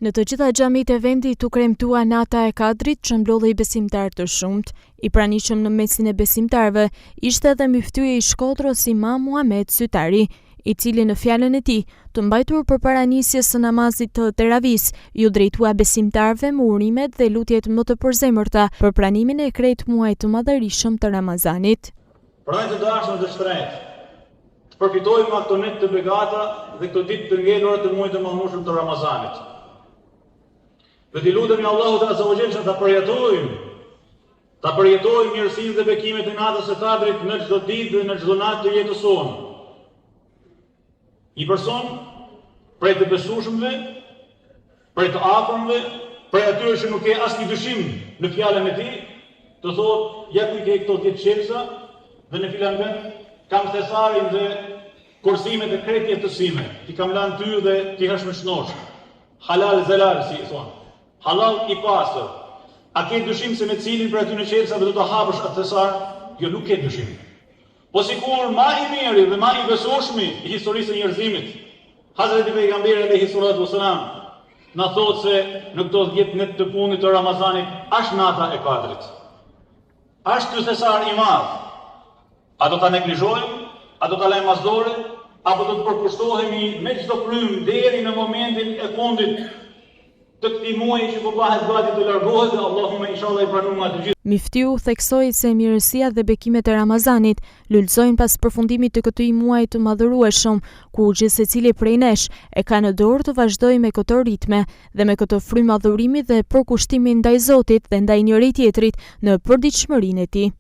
Në të gjitha xhamit e vendit u kremtua nata e Kadrit që mblodhej besimtarë të shumt. I pranishëm në mesin e besimtarëve ishte edhe myftyeji i Shkodrës Imam Muhamet Sytari, i cili në fjalën e tij, të mbajtur përpara nisjes së namazit të teravis, ju drejtua besimtarëve me urimet dhe lutjet më të përzemërta për pranimin e krejt muajit të madhërisëm të Ramazanit. Pra të dashur të shtrejt, të përfitojmë ato net të begata dhe këto ditë të ngelura të muajit të madhërisëm të Ramazanit. Dhe t'i lutemi Allahut Azza wa Jalla ta përjetojmë mirësinë dhe bekimet e natës së Kadrit në çdo ditë dhe në çdo natë të jetës sonë. Një person prej të besueshmëve, prej të afërmëve, prej atyre që nuk ke asnjë dyshim në fjalën e tij, të thotë ja ku i ke këto 10 çelësa dhe në filan vend kam thesarin dhe kursimet e krejt jetës sime. Ti kam lanë ty dhe ti hashmëshnosh. Halal zelal si thonë. Halal i pasër. A ke dyshim se me cilin për aty në qelësave do të hapësh atë thesar? Jo, nuk ke dyshim. Po sikur ma i miri dhe ma i besueshmi i historisë së njerëzimit, Hazreti Pejgamberi alayhi salatu wasalam na thotë se në këto 10 net të fundit të Ramazanit është nata e Kadrit. Është ky thesar i madh. A do ta neglizhojmë? A do ta lajmë as dore? Apo do të përkushtohemi me çdo frym deri në momentin e fundit të këtij muaji që po bëhet gati të largohet dhe Allahumma inshallah i pranojmë atë gjithë. Myftyu theksoi se mirësia dhe bekimet e Ramazanit lulëzojnë pas përfundimit të këtij muaji të madhërueshëm, ku gjithë secili prej nesh e ka në dorë të vazhdojë me këto ritme dhe me këtë frymë adhurimi dhe përkushtimi ndaj Zotit dhe ndaj njëri tjetrit në përditshmërinë e tij.